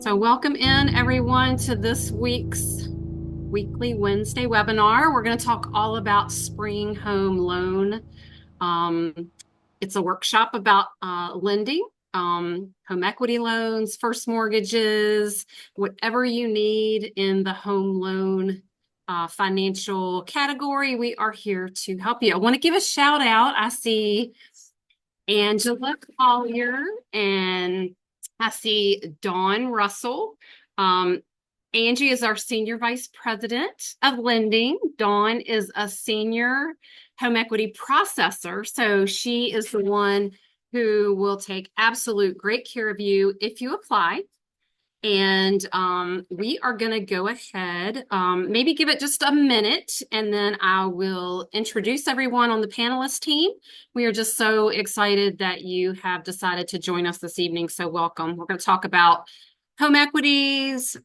So welcome in everyone to this week's weekly Wednesday webinar. We're going to talk all about spring home loan. Um, it's a workshop about lending, home equity loans, first mortgages, whatever you need in the home loan financial category. We are here to help you. I want to give a shout out. I see Angela Collier, and I see Dawn Russell. Um, Angie is our Senior Vice President of Lending. Dawn is a Senior Home Equity Processor. So she is the one who will take absolute great care of you if you apply. And we are going to go ahead, maybe give it just a minute, and then I will introduce everyone on the panelist team. We are just so excited that you have decided to join us this evening. So welcome. We're going to talk about home equities,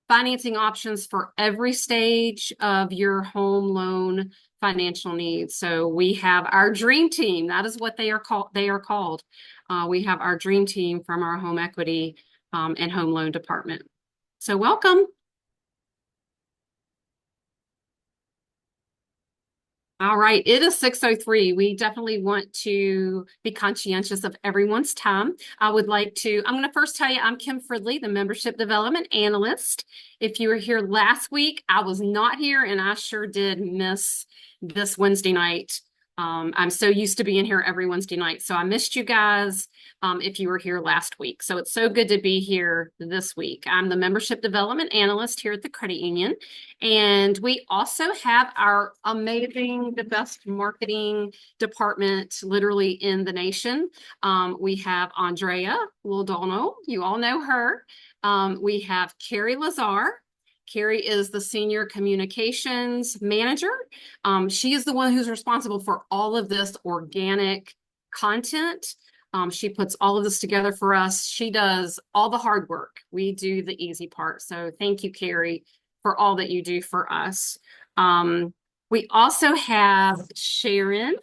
financing options for every stage of your home loan financial needs. So we have our dream team. That is what they are called. We have our dream team from our home equity and home loan department. So welcome. All right, it is 6:03. We definitely want to be conscientious of everyone's time. I'm going to first tell you, I'm Kim Fridley, the Membership Development Analyst. If you were here last week, I was not here, and I sure did miss this Wednesday night. I'm so used to being here every Wednesday night, so I missed you guys if you were here last week. So it's so good to be here this week. I'm the Membership Development Analyst here at the Credit Union. And we also have our amazing, the best marketing department literally in the nation. We have Andrea Lodano. You all know her. We have Carrie Lazar. Carrie is the Senior Communications Manager. She is the one who's responsible for all of this organic content. She puts all of this together for us. She does all the hard work. We do the easy part. So thank you, Carrie, for all that you do for us. We also have Sharon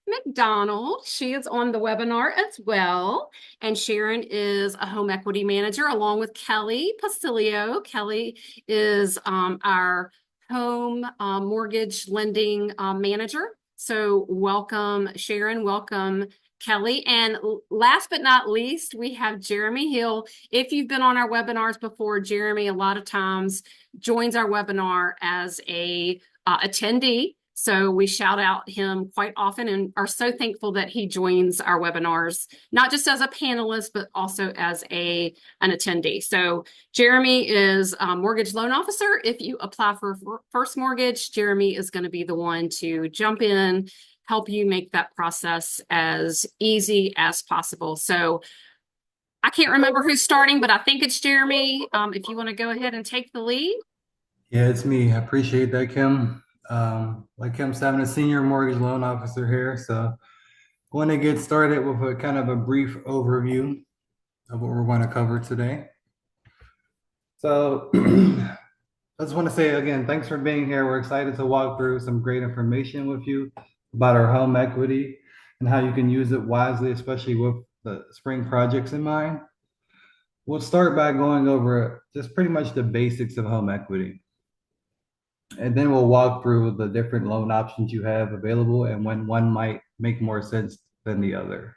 McDonald. She is on the webinar as well. And Sharon is a home equity manager along with Kelly Pasilio. Kelly is our home mortgage lending manager. So welcome, Sharon. Welcome, Kelly. And last but not least, we have Jeremy Hill. If you've been on our webinars before, Jeremy a lot of times joins our webinar as a attendee. So we shout out him quite often and are so thankful that he joins our webinars, not just as a panelist, but also as an attendee. So Jeremy is a mortgage loan officer. If you apply for first mortgage, Jeremy is going to be the one to jump in, help you make that process as easy as possible. So I can't remember who's starting, but I think it's Jeremy. If you want to go ahead and take the lead. Yeah, it's me. I appreciate that, Kim. Like Kim said, I'm a senior mortgage loan officer here. So I want to get started with a kind of a brief overview of what we're going to cover today. So I just want to say again, thanks for being here. We're excited to walk through some great information with you about our home equity and how you can use it wisely, especially with the spring projects in mind. We'll start by going over just pretty much the basics of home equity. And then we'll walk through the different loan options you have available and when one might make more sense than the other.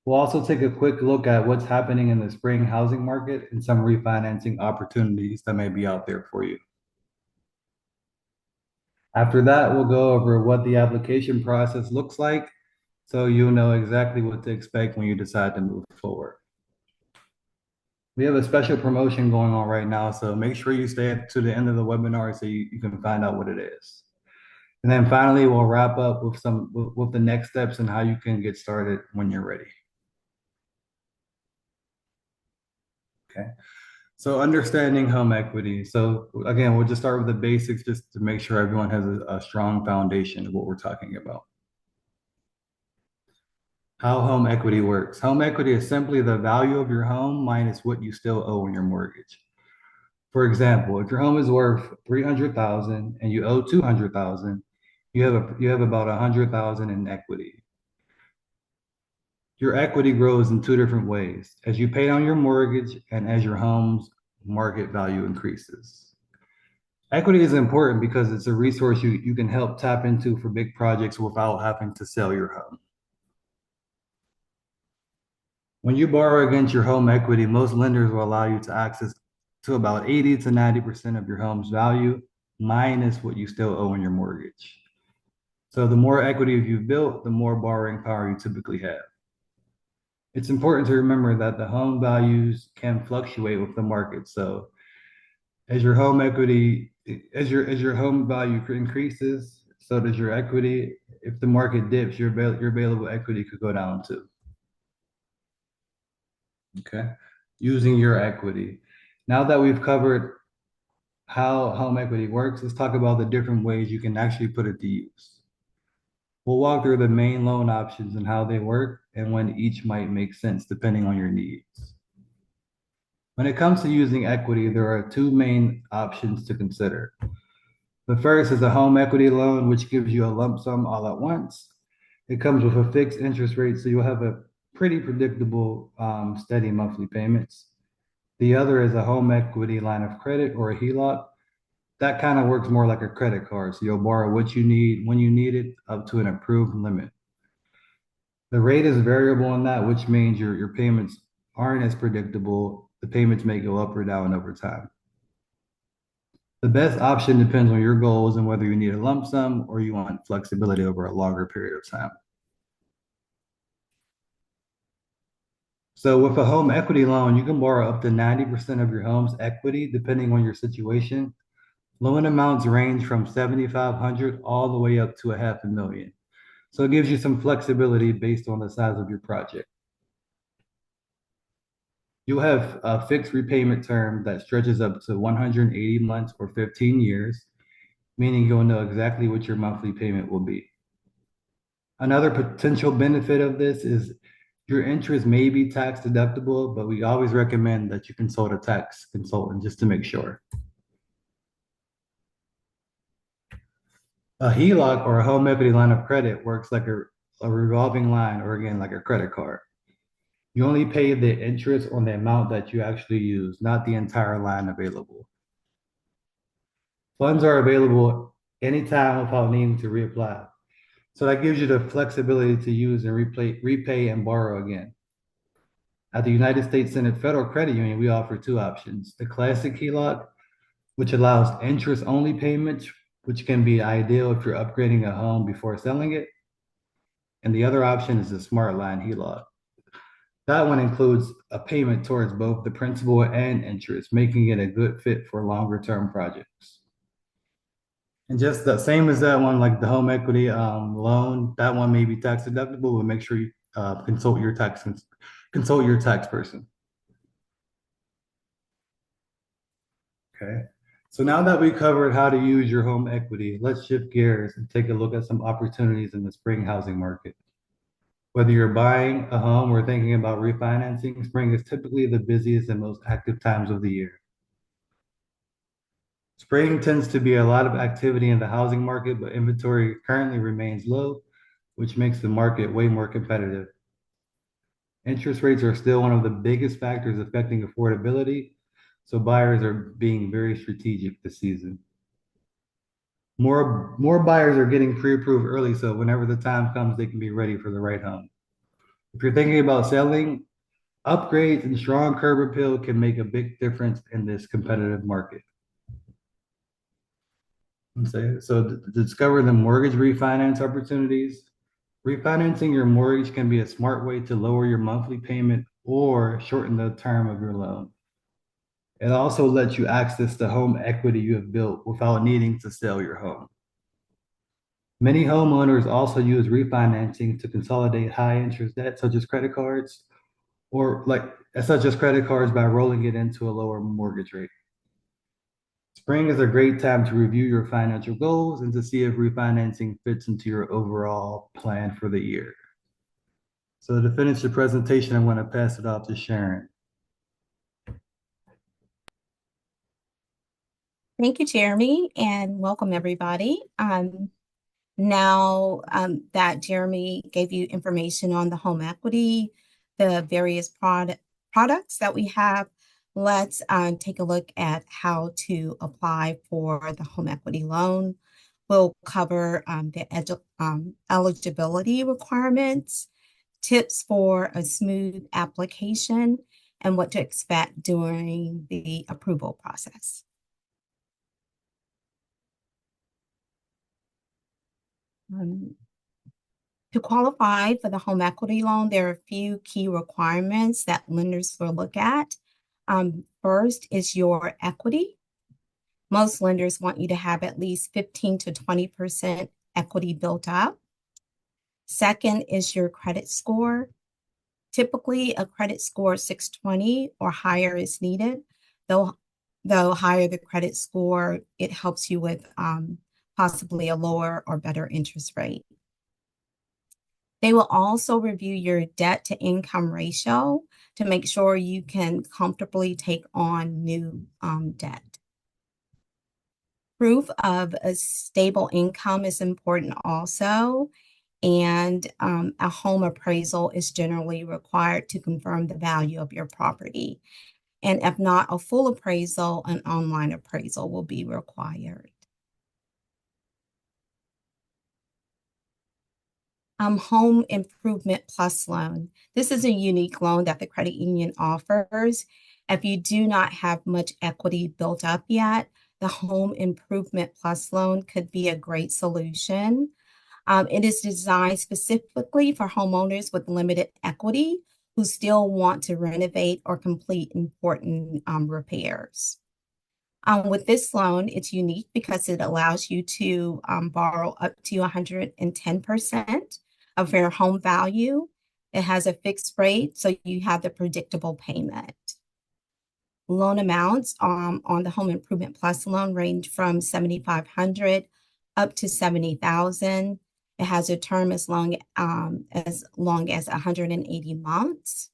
We'll also take a quick look at what's happening in the spring housing market and some refinancing opportunities that may be out there for you. After that, we'll go over what the application process looks like so you'll know exactly what to expect when you decide to move forward. We have a special promotion going on right now, so make sure you stay to the end of the webinar so you can find out what it is. And then finally, we'll wrap up with with the next steps and how you can get started when you're ready. Okay. So understanding home equity. So again, we'll just start with the basics just to make sure everyone has a strong foundation of what we're talking about. How home equity works. Home equity is simply the value of your home minus what you still owe on your mortgage. For example, if your home is worth 300,000 and you owe 200,000, you have about 100,000 in equity. Your equity grows in two different ways, as you pay down your mortgage and as your home's market value increases. Equity is important because it's a resource you can help tap into for big projects without having to sell your home. When you borrow against your home equity, most lenders will allow you to access to about 80 to 90% of your home's value, minus what you still owe on your mortgage. So the more equity you've built, the more borrowing power you typically have. It's important to remember that the home values can fluctuate with the market. So as your home equity, as your home value increases, so does your equity. If the market dips, your available equity could go down too. Okay. Using your equity. Now that we've covered how home equity works, let's talk about the different ways you can actually put it to use. We'll walk through the main loan options and how they work and when each might make sense depending on your needs. When it comes to using equity, there are two main options to consider. The first is a home equity loan, which gives you a lump sum all at once. It comes with a fixed interest rate, so you'll have a pretty predictable, steady monthly payments. The other is a home equity line of credit or a HELOC. That kind of works more like a credit card. So you'll borrow what you need when you need it up to an approved limit. The rate is variable on that, which means your payments aren't as predictable. The payments may go up or down over time. The best option depends on your goals and whether you need a lump sum or you want flexibility over a longer period of time. So with a home equity loan, you can borrow up to 90% of your home's equity, depending on your situation. Loan amounts range from 7,500 all the way up to a half a million. So it gives you some flexibility based on the size of your project. You'll have a fixed repayment term that stretches up to 180 months or 15 years, meaning you'll know exactly what your monthly payment will be. Another potential benefit of this is your interest may be tax deductible, but we always recommend that you consult a tax consultant just to make sure. A HELOC or a home equity line of credit works like a revolving line or again, like a credit card. You only pay the interest on the amount that you actually use, not the entire line available. Funds are available anytime without needing to reapply. So that gives you the flexibility to use and repay and borrow again. At the United States Senate Federal Credit Union, we offer two options. The classic HELOC, which allows interest-only payments, which can be ideal if you're upgrading a home before selling it. And the other option is the Smart Line HELOC. That one includes a payment towards both the principal and interest, making it a good fit for longer-term projects. And just the same as that one, like the home equity loan, that one may be tax deductible, but make sure you consult your tax person. Okay. So now that we covered how to use your home equity, let's shift gears and take a look at some opportunities in the spring housing market. Whether you're buying a home or thinking about refinancing, spring is typically the busiest and most active times of the year. Spring tends to be a lot of activity in the housing market, but inventory currently remains low, which makes the market way more competitive. Interest rates are still one of the biggest factors affecting affordability, so buyers are being very strategic this season. More buyers are getting pre-approved early, so whenever the time comes, they can be ready for the right home. If you're thinking about selling, upgrades and strong curb appeal can make a big difference in this competitive market. So to discover the mortgage refinance opportunities. Refinancing your mortgage can be a smart way to lower your monthly payment or shorten the term of your loan. It also lets you access the home equity you have built without needing to sell your home. Many homeowners also use refinancing to consolidate high interest debt, such as credit cards, by rolling it into a lower mortgage rate. Spring is a great time to review your financial goals and to see if refinancing fits into your overall plan for the year. So to finish the presentation, I'm going to pass it off to Sharon. Thank you, Jeremy, and welcome everybody. Now that Jeremy gave you information on the home equity, the various products that we have, let's take a look at how to apply for the home equity loan. We'll cover the eligibility requirements, tips for a smooth application, and what to expect during the approval process. Um, To qualify for the home equity loan, there are a few key requirements that lenders will look at. First is your equity. Most lenders want you to have at least 15 to 20% equity built up. Second is your credit score. Typically, a credit score of 620 or higher is needed. Though higher the credit score, it helps you with possibly a lower or better interest rate. They will also review your debt to income ratio to make sure you can comfortably take on new debt. Proof of a stable income is important also, and a home appraisal is generally required to confirm the value of your property. And if not a full appraisal, an online appraisal will be required. Home Improvement Plus loan. This is a unique loan that the credit union offers. If you do not have much equity built up yet, the Home Improvement Plus loan could be a great solution. It is designed specifically for homeowners with limited equity who still want to renovate or complete important repairs. With this loan, it's unique because it allows you to borrow up to 110% of your home value. It has a fixed rate, so you have the predictable payment. Loan amounts on the Home Improvement Plus loan range from $7,500 up to $70,000. It has a term as long as 180 months.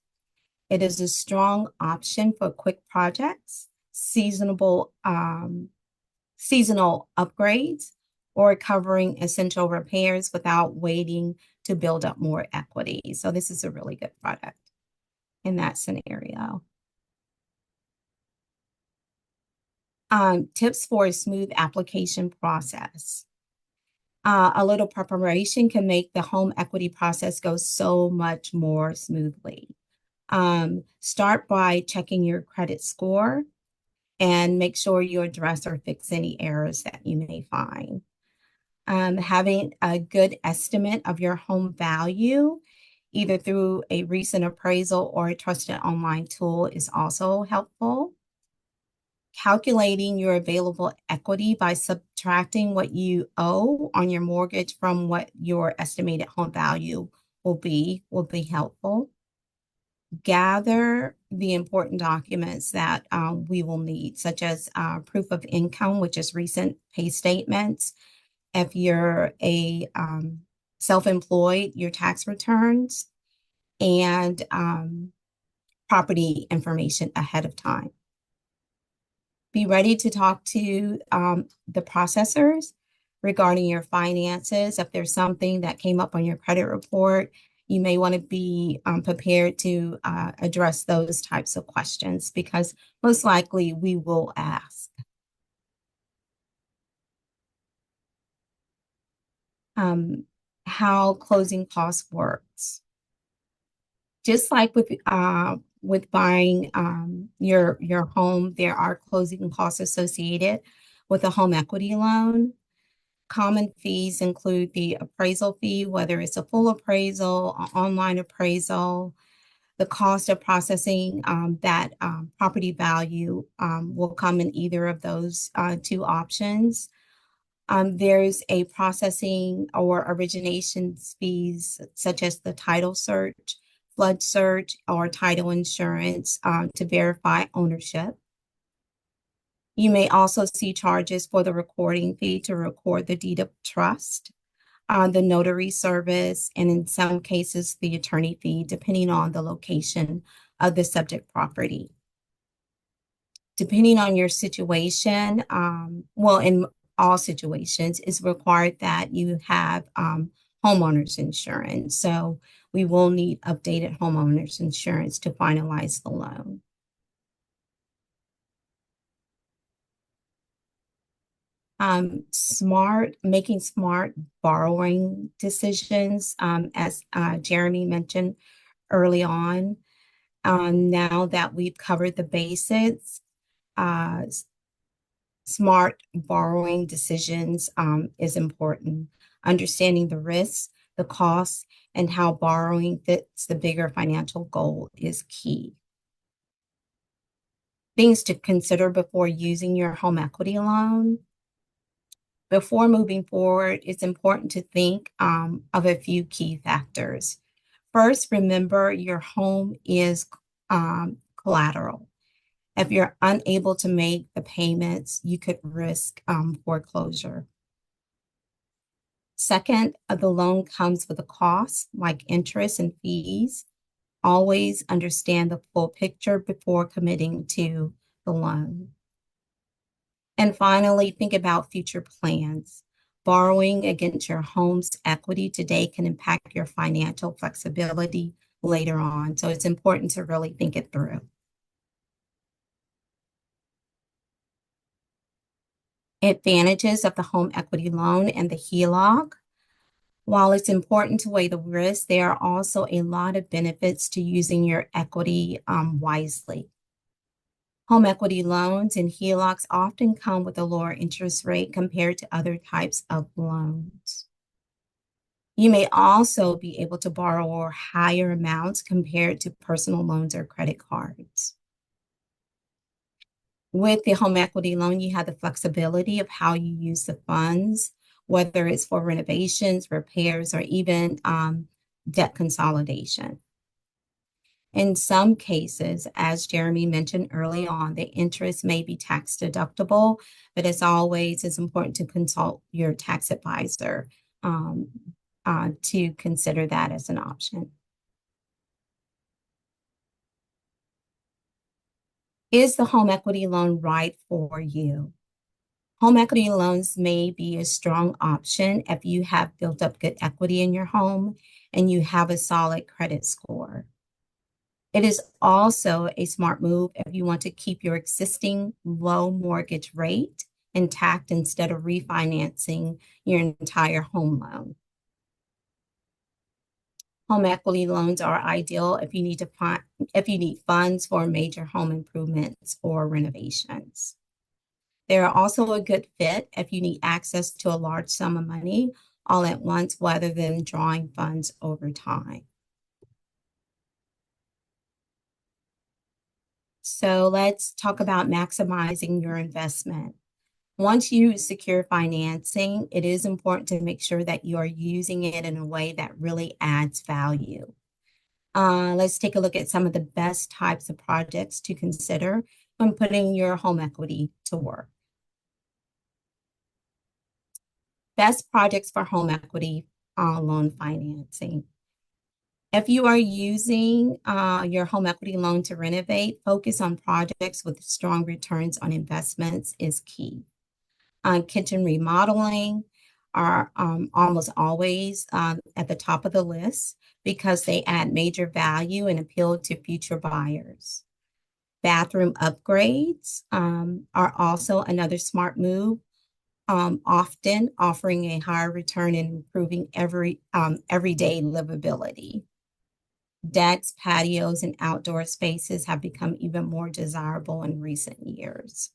It is a strong option for quick projects, seasonal upgrades, or covering essential repairs without waiting to build up more equity. So this is a really good product in that scenario. Tips for a smooth application process. A little preparation can make the home equity process go so much more smoothly. Start by checking your credit score and make sure you address or fix any errors that you may find. Having a good estimate of your home value, either through a recent appraisal or a trusted online tool, is also helpful. Calculating your available equity by subtracting what you owe on your mortgage from what your estimated home value will be helpful. Gather the important documents that we will need, such as proof of income, which is recent pay statements. If you're a self-employed, your tax returns, and property information ahead of time. Be ready to talk to the processors regarding your finances. If there's something that came up on your credit report, you may want to be prepared to address those types of questions because most likely we will ask. How closing costs works. Just like with buying your home, there are closing costs associated with a home equity loan. Common fees include the appraisal fee, whether it's a full appraisal, or online appraisal. The cost of processing that property value will come in either of those two options. There's a processing or origination fees, such as the title search, flood search, or title insurance to verify ownership. You may also see charges for the recording fee to record the deed of trust, the notary service, and in some cases, the attorney fee, depending on the location of the subject property. Depending on your situation, in all situations, it's required that you have homeowners insurance. So we will need updated homeowners insurance to finalize the loan. Making smart borrowing decisions, as Jeremy mentioned early on. Now that we've covered the basics, uh, smart borrowing decisions is important. Understanding the risks, the costs, and how borrowing fits the bigger financial goal is key. Things to consider before using your home equity loan. Before moving forward, it's important to think of a few key factors. First, remember your home is collateral. If you're unable to make the payments, you could risk foreclosure. Second, the loan comes with a cost like interest and fees. Always understand the full picture before committing to the loan. And finally, think about future plans. Borrowing against your home's equity today can impact your financial flexibility later on. So it's important to really think it through. Advantages of the home equity loan and the HELOC. While it's important to weigh the risks, there are also a lot of benefits to using your equity wisely. Home equity loans and HELOCs often come with a lower interest rate compared to other types of loans. You may also be able to borrow higher amounts compared to personal loans or credit cards. With the home equity loan, you have the flexibility of how you use the funds, whether it's for renovations, repairs, or even debt consolidation. In some cases, as Jeremy mentioned early on, the interest may be tax deductible, but as always, it's important to consult your tax advisor to consider that as an option. Is the home equity loan right for you? Home equity loans may be a strong option if you have built up good equity in your home and you have a solid credit score. It is also a smart move if you want to keep your existing low mortgage rate intact instead of refinancing your entire home loan. Home equity loans are ideal if you need funds for major home improvements or renovations. They are also a good fit if you need access to a large sum of money all at once rather than drawing funds over time. So let's talk about maximizing your investment. Once you secure financing, it is important to make sure that you are using it in a way that really adds value. Let's take a look at some of the best types of projects to consider when putting your home equity to work. Best projects for home equity loan financing. If you are using your home equity loan to renovate, focus on projects with strong returns on investments is key. Kitchen remodeling are almost always at the top of the list because they add major value and appeal to future buyers. Bathroom upgrades are also another smart move, often offering a higher return and improving everyday livability. Decks, patios, and outdoor spaces have become even more desirable in recent years.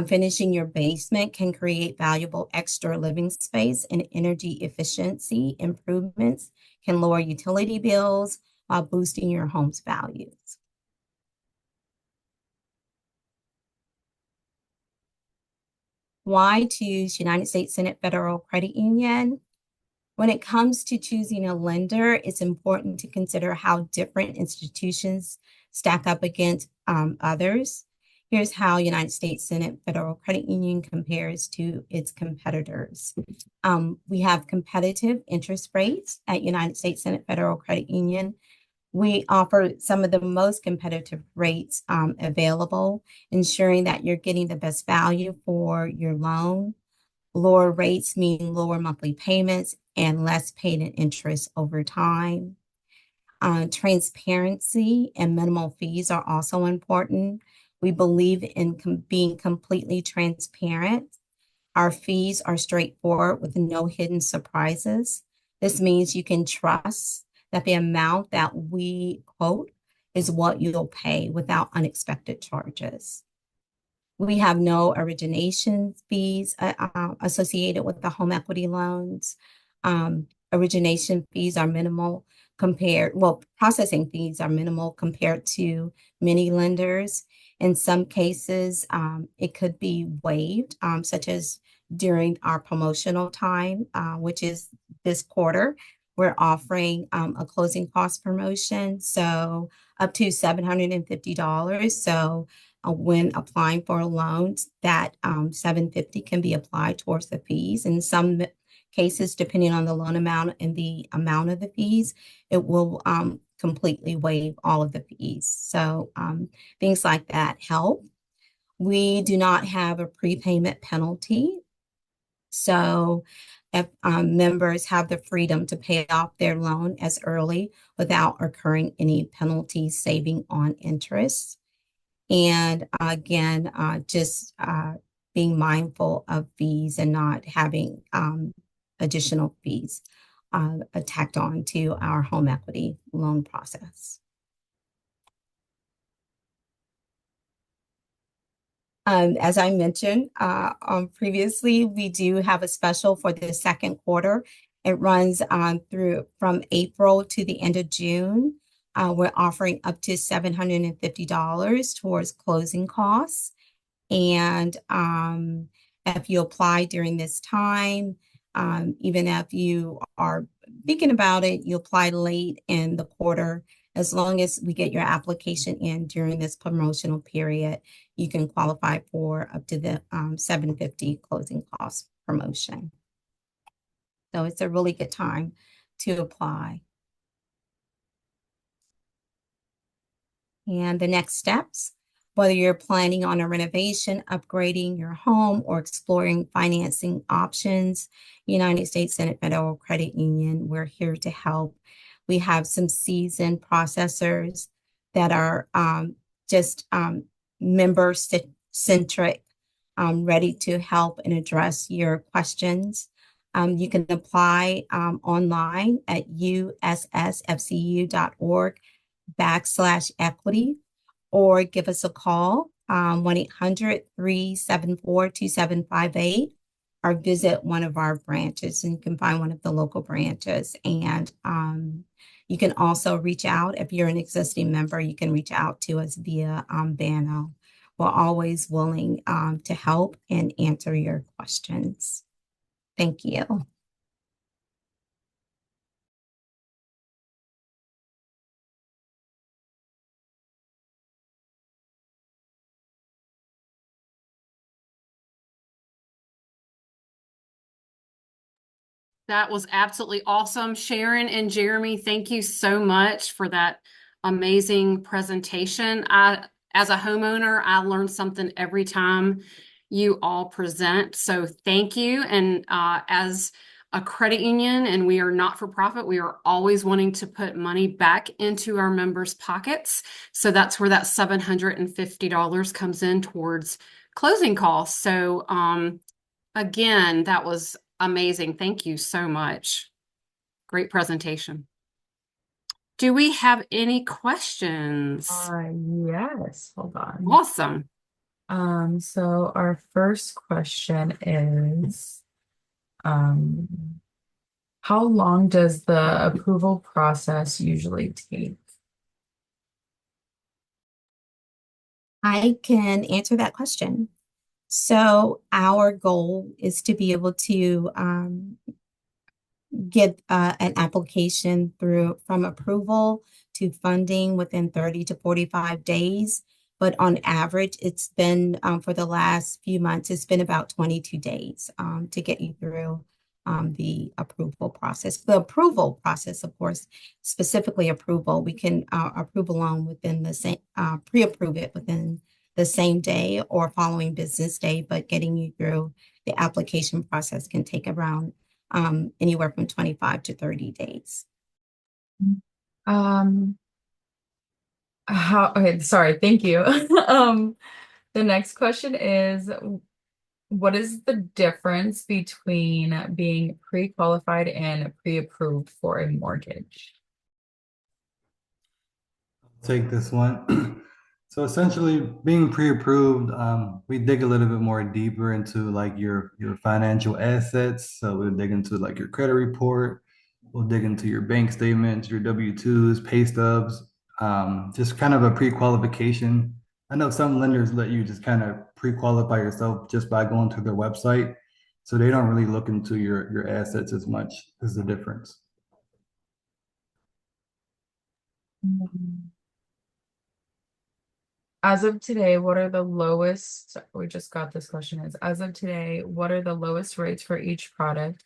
Finishing your basement can create valuable extra living space, and energy efficiency improvements can lower utility bills while boosting your home's values. Why choose United States Senate Federal Credit Union? When it comes to choosing a lender, it's important to consider how different institutions stack up against others. Here's how United States Senate Federal Credit Union compares to its competitors. We have competitive interest rates at United States Senate Federal Credit Union. We offer some of the most competitive rates available, ensuring that you're getting the best value for your loan. Lower rates mean lower monthly payments and less paid in interest over time. Transparency and minimal fees are also important. We believe in being completely transparent. Our fees are straightforward with no hidden surprises. This means you can trust that the amount that we quote is what you'll pay without unexpected charges. We have no origination fees associated with the home equity loans. Origination fees are minimal processing fees are minimal compared to many lenders. In some cases, it could be waived, such as during our promotional time, which is this quarter. We're offering a closing cost promotion, so up to $750. So when applying for loans, that $750 can be applied towards the fees. In some cases, depending on the loan amount and the amount of the fees, it will completely waive all of the fees. So things like that help. We do not have a prepayment penalty. So if members have the freedom to pay off their loan as early without incurring any penalties, saving on interest. And again, just being mindful of fees and not having additional fees tacked on to our home equity loan process. As I mentioned previously, we do have a special for the second quarter. It runs through from April to the end of June. We're offering up to $750 towards closing costs. And if you apply during this time, even if you are thinking about it, you apply late in the quarter, as long as we get your application in during this promotional period, you can qualify for up to the $750 closing cost promotion. So it's a really good time to apply. And the next steps, whether you're planning on a renovation, upgrading your home, or exploring financing options, United States Senate Federal Credit Union, we're here to help. We have some seasoned processors that are just member-centric, ready to help and address your questions. You can apply online at ussfcu.org/equity, or give us a call, 1-800-374-2758, or visit one of our branches, and you can find one of the local branches. And you can also reach out if you're an existing member. You can reach out to us via Banno. We're always willing to help and answer your questions. Thank you. That was absolutely awesome. Sharon and Jeremy, thank you so much for that amazing presentation. As a homeowner, I learn something every time you all present. So thank you. And as a credit union, and we are not for profit, we are always wanting to put money back into our members' pockets. So that's where that $750 comes in towards closing costs. So again, that was amazing. Thank you so much. Great presentation. Do we have any questions? Yes, hold on. Awesome. So our first question is, how long does the approval process usually take? I can answer that question. So our goal is to be able to get an application from approval to funding within 30 to 45 days. But on average, it's been for the last few months, it's been about 22 days to get you through the approval process. The approval process, of course, specifically approval, we can approve a loan within the same, pre-approve it within the same day or following business day, but getting you through the application process can take around anywhere from 25 to 30 days. Um, okay, sorry, thank you. The next question is, what is the difference between being pre-qualified and pre-approved for a mortgage? Take this one. So essentially, being pre-approved, we dig a little bit more deeper into like your financial assets. So we'll dig into like your credit report. We'll dig into your bank statements, your W-2s, pay stubs, just kind of a pre-qualification. I know some lenders let you just kind of pre-qualify yourself just by going to their website. So they don't really look into your assets as much as the difference. As of today, what are the lowest, we just got this question is, as of today, what are the lowest rates for each product?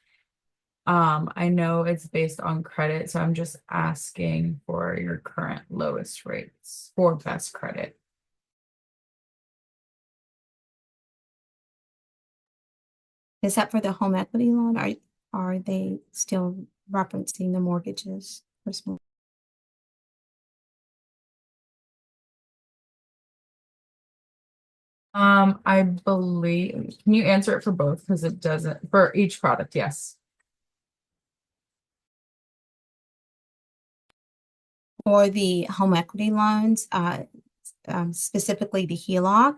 I know it's based on credit, so I'm just asking for your current lowest rates for best credit. Is that for the home equity loan? Are they still referencing the mortgages for small? I believe, can you answer it for both? Because it doesn't, for each product, yes. For the home equity loans, specifically the HELOC,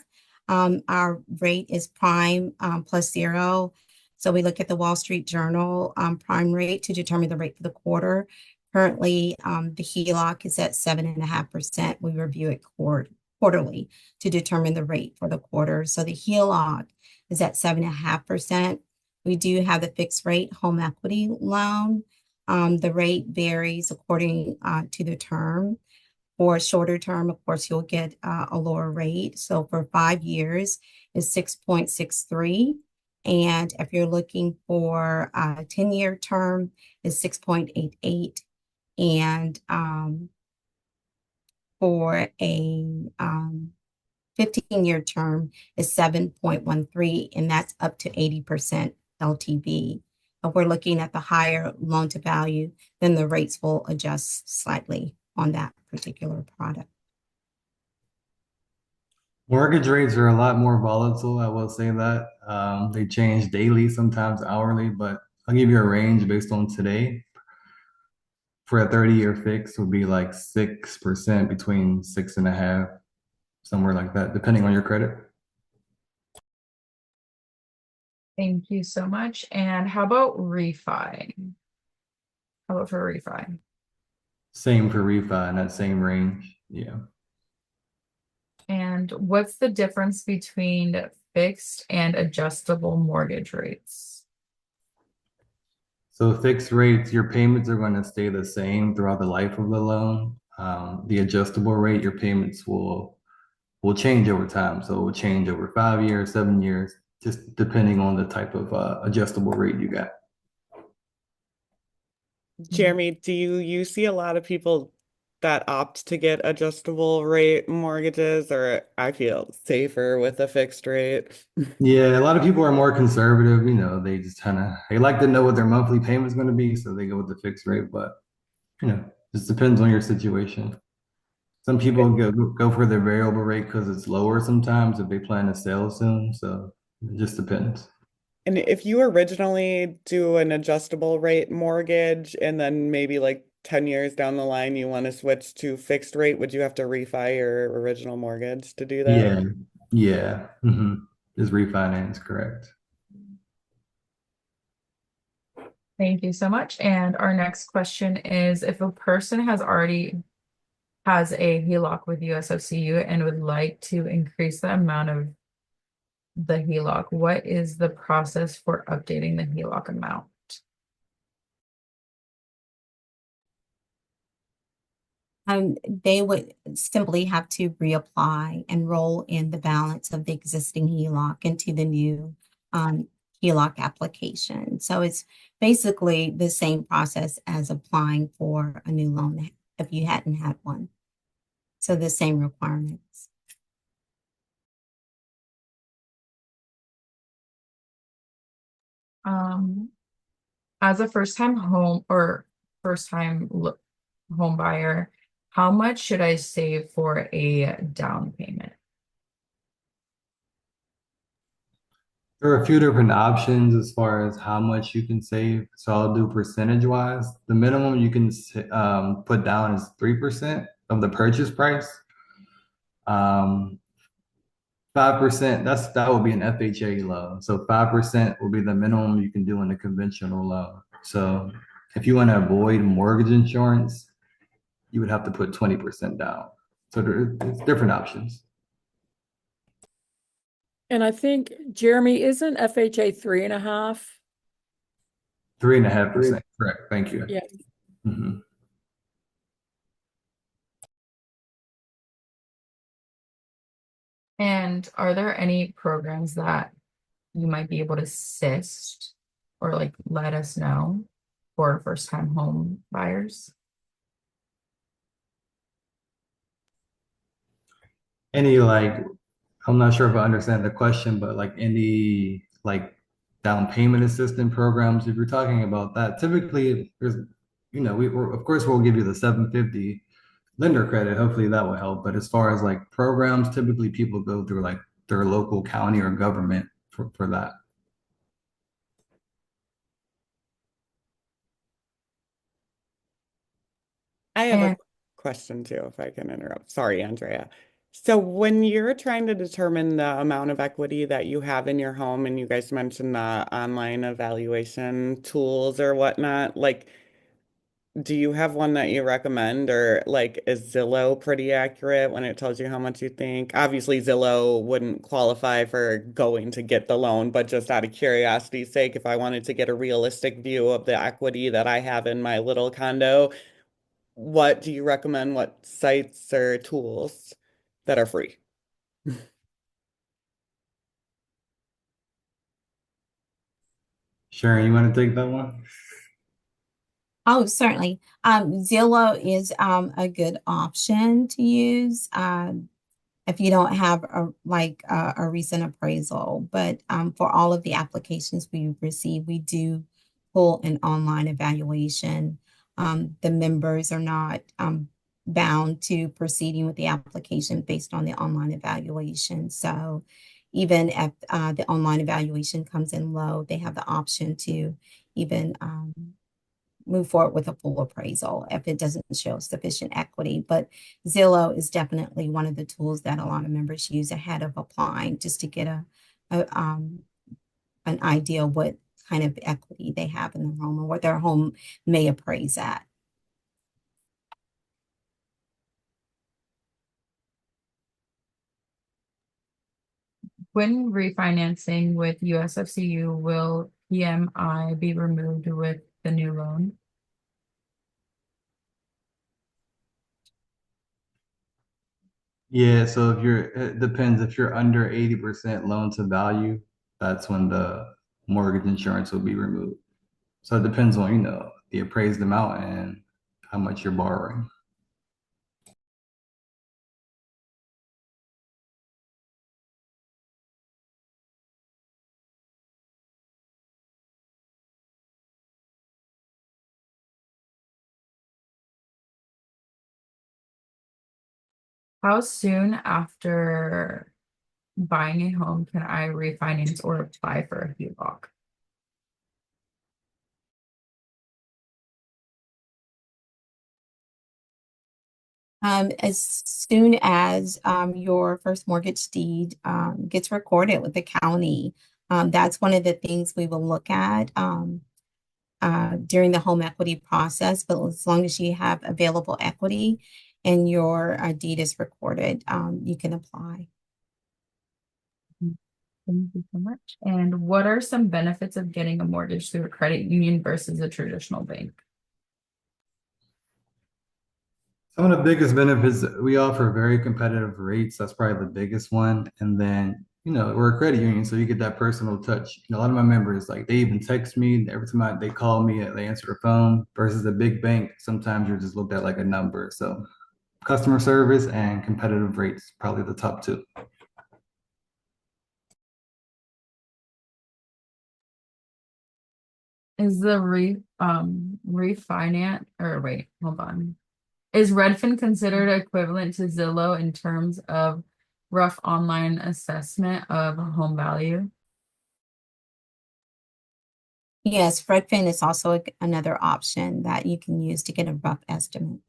our rate is prime plus 0. So we look at the Wall Street Journal prime rate to determine the rate for the quarter. Currently, the HELOC is at 7.5%. We review it quarterly to determine the rate for the quarter. So the HELOC is at 7.5%. We do have the fixed rate home equity loan. The rate varies according to the term. For a shorter term, of course, you'll get a lower rate. So for 5 years is 6.63. And if you're looking for a 10-year term is 6.88. And for a 15-year term is 7.13, and that's up to 80% LTV. If we're looking at the higher loan to value, then the rates will adjust slightly on that particular product. Mortgage rates are a lot more volatile, I will say that. They change daily, sometimes hourly, but I'll give you a range based on today. For a 30-year fix would be like 6%, between 6.5, somewhere like that, depending on your credit. Thank you so much. And how about refi? How about for refi? Same for refi in that same range. Yeah. And what's the difference between fixed and adjustable mortgage rates? So fixed rates, your payments are going to stay the same throughout the life of the loan. The adjustable rate, your payments will change over time. So it will change over 5 years, 7 years, just depending on the type of adjustable rate you got. Jeremy, do you see a lot of people that opt to get adjustable rate mortgages, or I feel safer with a fixed rate? Yeah, a lot of people are more conservative. They just they like to know what their monthly payment is going to be, so they go with the fixed rate. But just depends on your situation. Some people go for the variable rate because it's lower sometimes if they plan to sell soon. So it just depends. And if you originally do an adjustable rate mortgage and then maybe like 10 years down the line you want to switch to fixed rate, would you have to refi your original mortgage to do that? Yeah, yeah. Is refinance correct? Thank you so much. And our next question is, if a person has already has a HELOC with USSFCU and would like to increase the amount of the HELOC, what is the process for updating the HELOC amount? They would simply have to reapply and roll in the balance of the existing HELOC into the new HELOC application. So it's basically the same process as applying for a new loan if you hadn't had one. So the same requirements. As a first-time home buyer, how much should I save for a down payment? There are a few different options as far as how much you can save. So I'll do percentage wise. The minimum you can put down is 3% of the purchase price. 5%, that will be an FHA loan. So 5% will be the minimum you can do in a conventional loan. So if you want to avoid mortgage insurance, you would have to put 20% down. So there's different options. And I think, Jeremy, isn't FHA 3.5? 3.5%, correct. Thank you. Yeah. Mhm. And are there any programs that you might be able to assist or like let us know for first-time home buyers? Any I'm not sure if I understand the question, but like any down payment assistance programs, if you're talking about that, typically there's, we're of course we'll give you the 750 lender credit. Hopefully that will help. But as far as like programs, typically people go through like their local county or government for that. I have a And question too, if I can interrupt. Sorry, Andrea. So when you're trying to determine the amount of equity that you have in your home, and you guys mentioned the online evaluation tools or whatnot, like, do you have one that you recommend, or like is Zillow pretty accurate when it tells you how much you think? Obviously, Zillow wouldn't qualify for going to get the loan, but just out of curiosity's sake, if I wanted to get a realistic view of the equity that I have in my little condo, what do you recommend? What sites or tools that are free? Sharon, you want to take that one? Oh, certainly. Zillow is a good option to use if you don't have a recent appraisal. But for all of the applications we receive, we do pull an online evaluation. The members are not bound to proceeding with the application based on the online evaluation. So even if the online evaluation comes in low, they have the option to even move forward with a full appraisal if it doesn't show sufficient equity. But Zillow is definitely one of the tools that a lot of members use ahead of applying, just to get an idea of what kind of equity they have in their home or what their home may appraise at. when refinancing with USFCU, will PMI be removed with the new loan? Yeah, so it depends if you're under 80% loan to value, that's when the mortgage insurance will be removed. So it depends on, the appraised amount and how much you're borrowing. How soon after buying a home can I refinance or apply for a HELOC? As soon as your first mortgage deed gets recorded with the county, that's one of the things we will look at during the home equity process. But as long as you have available equity and your deed is recorded, you can apply. Thank you so much. And what are some benefits of getting a mortgage through a credit union versus a traditional bank? Some of the biggest benefits, we offer very competitive rates. That's probably the biggest one. And then we're a credit union, so you get that personal touch. A lot of my members, like they even text me every time they call me, they answer the phone versus a big bank. Sometimes you're just looked at like a number. So customer service and competitive rates, probably the top two. Is the refinance or wait, hold on. Is Redfin considered equivalent to Zillow in terms of rough online assessment of home value? Yes, Redfin is also another option that you can use to get a rough estimate.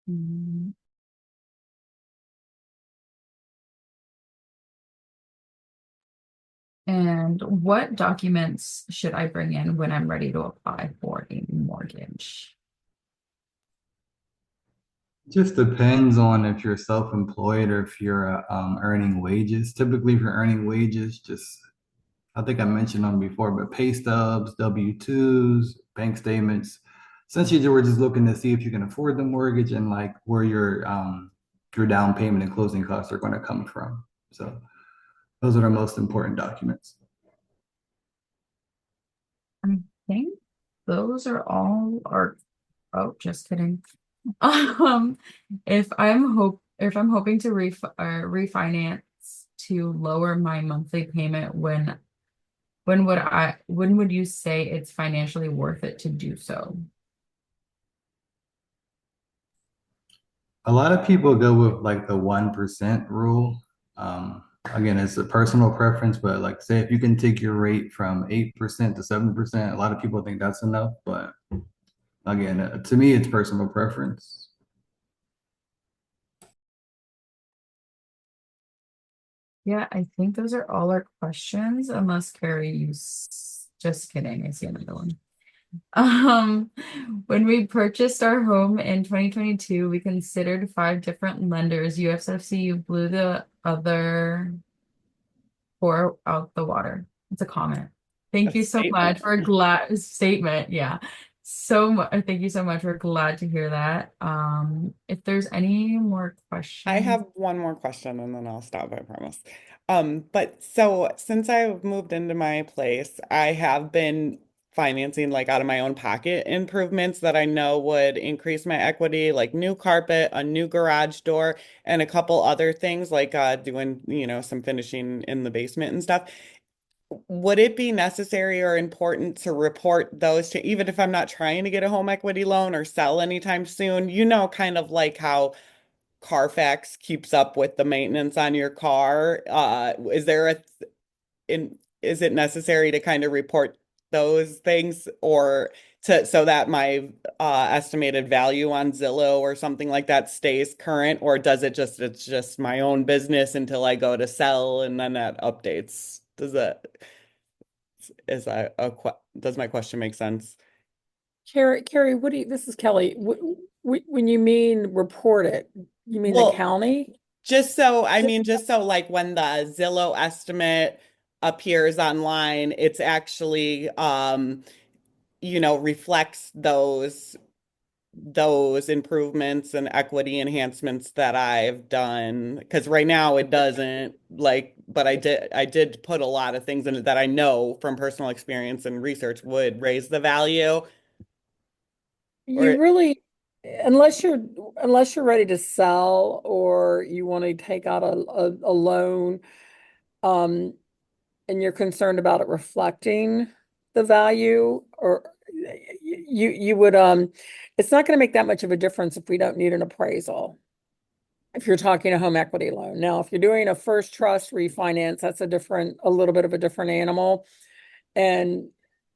Mm. And what documents should I bring in when I'm ready to apply for a mortgage? Just depends on if you're self-employed or if you're earning wages. Typically, if you're earning wages, I think I mentioned them before, but pay stubs, W-2s, bank statements. Essentially, we're just looking to see if you can afford the mortgage and like where your down payment and closing costs are going to come from. So those are the most important documents. I think those are all our, oh, just kidding. Um, if I'm hoping to refinance to lower my monthly payment, when would you say it's financially worth it to do so? A lot of people go with like the 1% rule. Again, it's a personal preference, but like say if you can take your rate from 8% to 7%, a lot of people think that's enough. But again, to me, it's personal preference. Yeah, I think those are all our questions, unless Carrie, just kidding, I see another one. Um, when we purchased our home in 2022, we considered 5 different lenders. USSFCU blew the other 4 out the water. It's a comment. Thank A you so statement. much. We're glad statement. Yeah. So much. Thank you so much. We're glad to hear that. If there's any more I questions. have one more question and then I'll stop, I promise. But so since I've moved into my place, I have been financing like out of my own pocket improvements that I know would increase my equity, like new carpet, a new garage door, and a couple other things like doing, some finishing in the basement and stuff. Would it be necessary or important to report those to, even if I'm not trying to get a home equity loan or sell anytime soon, kind of like how Carfax keeps up with the maintenance on your car. Is it necessary to kind of report those things or so that my estimated value on Zillow or something like that stays current, or it's just my own business until I go to sell and then that updates? Does my question make sense? Carrie, this is Kelly. When you mean report it, you mean the Well, county? just so like when the Zillow estimate appears online, it's actually reflects those improvements and equity enhancements that I've done. Because right now it doesn't but I did put a lot of things in it that I know from personal experience and research would raise the value. Or You really, unless you're ready to sell or you want to take out a loan, um, and you're concerned about it reflecting the value, or you would it's not going to make that much of a difference if we don't need an appraisal. If you're talking a home equity loan. Now, if you're doing a first trust refinance, that's a little bit of a different animal, and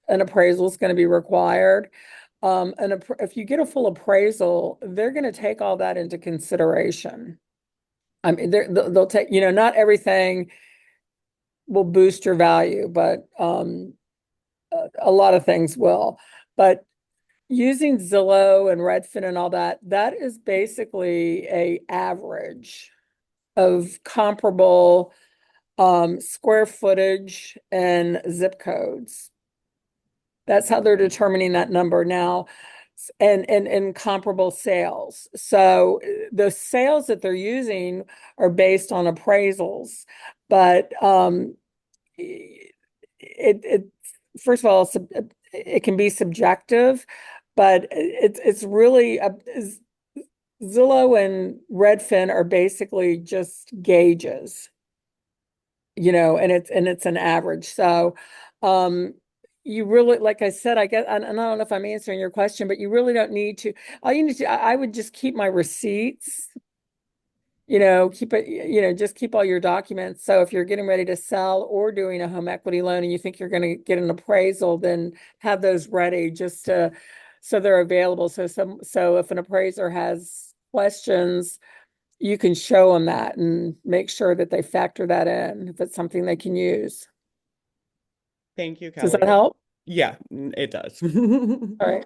an appraisal is going to be required. And if you get a full appraisal, they're going to take all that into consideration. I mean, they'll take, not everything will boost your value, but a lot of things will. But using Zillow and Redfin and all that, that is basically a average of comparable square footage and zip codes. That's how they're determining that number now. and comparable sales. So the sales that they're using are based on appraisals, but it first of all, it can be subjective, but it's really Zillow and Redfin are basically just gauges, and it's an average. So, you really, like I said, I guess, and I don't know if I'm answering your question, but you really don't need to. All you need to, I would just keep my receipts, keep it, just keep all your documents. So if you're getting ready to sell or doing a home equity loan and you think you're going to get an appraisal, then have those ready so they're available. So if an appraiser has questions, you can show them that and make sure that they factor that in if it's something they can use. Thank you, Does that Kelly. help? Yeah, it does. All right.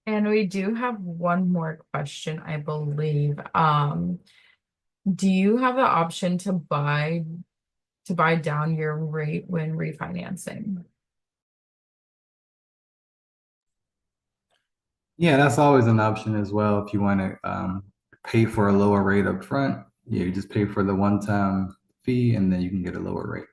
And we do have one more question, I believe. Do you have the option to buy down your rate when refinancing? Yeah, that's always an option as well. If you want to pay for a lower rate up front, yeah, you just pay for the one-time fee and then you can get a lower rate.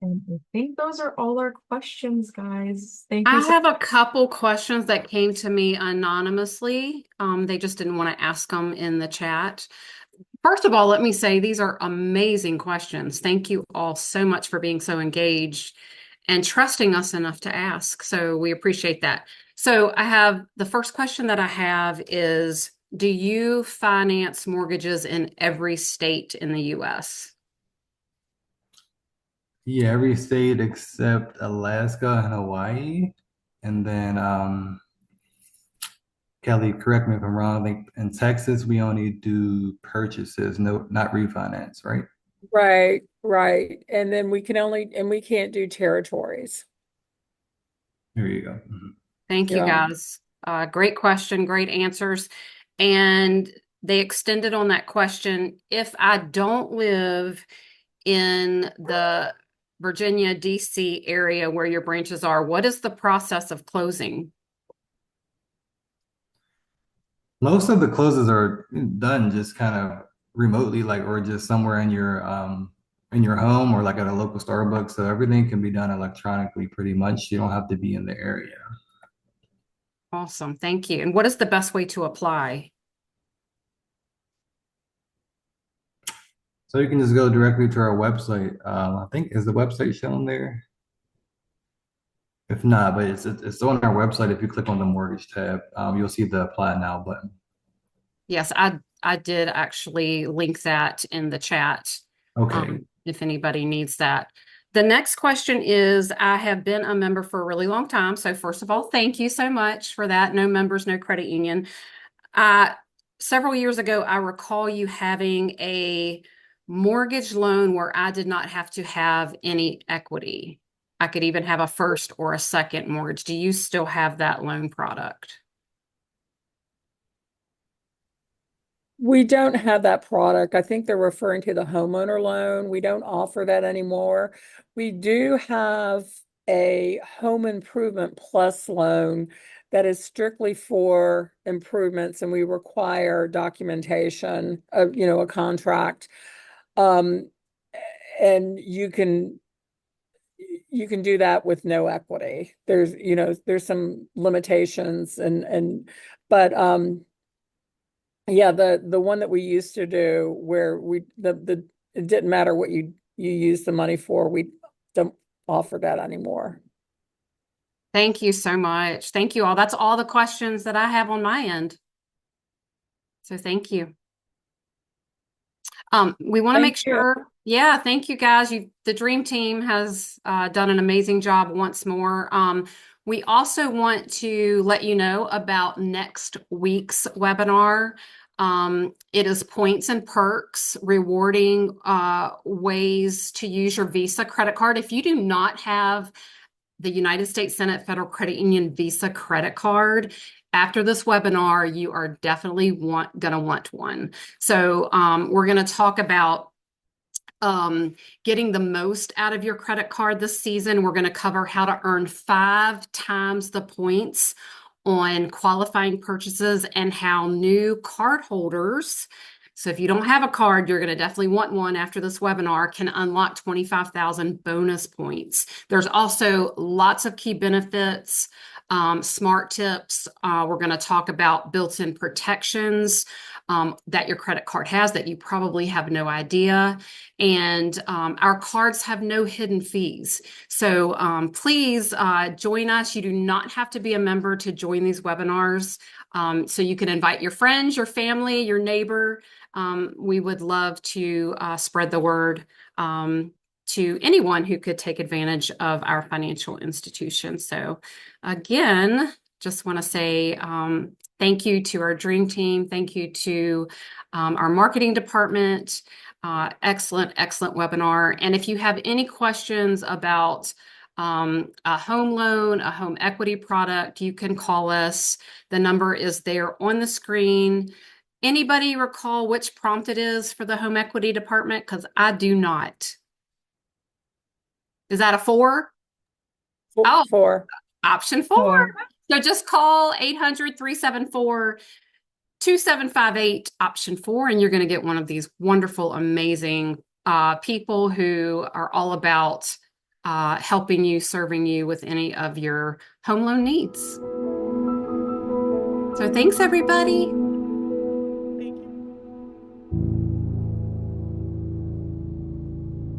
And I think those are all our questions, guys. Thank you I so have a couple questions that came to me anonymously. They just didn't want to ask them in the chat. First of all, let me say these are amazing questions. Thank you all so much for being so engaged and trusting us enough to ask. So we appreciate that. So the first question that I have is, do you finance mortgages in every state in the US? Yeah, every state except Alaska and Hawaii. And then Kelly, correct me if I'm wrong. I think in Texas we only do purchases, no, not refinance, right? Right. And then we can't do territories. There you go. Mhm. Thank you, Yeah. guys. Great question, great answers. And they extended on that question. If I don't live in the Virginia, DC area where your branches are, what is the process of closing? Most of the closes are done just kind of remotely, like or just somewhere in your home or like at a local Starbucks. So everything can be done electronically pretty much. You don't have to be in the area. Awesome. Thank you. And what is the best way to apply? So you can just go directly to our website. I think is the website shown there? If not, but it's on our website. If you click on the mortgage tab, you'll see the apply now button. Yes, I did actually link that in the chat. Okay. If anybody needs that. The next question is, I have been a member for a really long time. So first of all, thank you so much for that. No members, no credit union. Several years ago, I recall you having a mortgage loan where I did not have to have any equity. I could even have a first or a second mortgage. Do you still have that loan product? We don't have that product. I think they're referring to the homeowner loan. We don't offer that anymore. We do have a home improvement plus loan that is strictly for improvements, and we require documentation of, a contract. And you can do that with no equity. There's some limitations but yeah, the one that we used to do where it didn't matter what you use the money for, we don't offer that anymore. Thank you so much. Thank you all. That's all the questions that I have on my end. So thank you. We want to make sure. Yeah, thank you guys. The dream team has done an amazing job once more. We also want to let you know about next week's webinar. It is points and perks, rewarding ways to use your Visa credit card. If you do not have the United States Senate Federal Credit Union Visa credit card, after this webinar, you are definitely going to want one. So we're going to talk about getting the most out of your credit card this season. We're going to cover how to earn 5 times the points on qualifying purchases and how new card holders, so if you don't have a card, you're going to definitely want one after this webinar, can unlock 25,000 bonus points. There's also lots of key benefits, smart tips. We're going to talk about built-in protections that your credit card has that you probably have no idea. And our cards have no hidden fees. So please join us. You do not have to be a member to join these webinars. So you can invite your friends, your family, your neighbor. We would love to spread the word to anyone who could take advantage of our financial institution. So again, just want to say thank you to our dream team. Thank you to our marketing department. Excellent, excellent webinar. And if you have any questions about a home loan, a home equity product, you can call us. The number is there on the screen. Anybody recall which prompt it is for the home equity department? Because I do not. Is that a 4? Oh, 4. option 4. So just call 800-374-2758, option 4, and you're going to get one of these wonderful, amazing people who are all about helping you, serving you with any of your home loan needs. So thanks, everybody.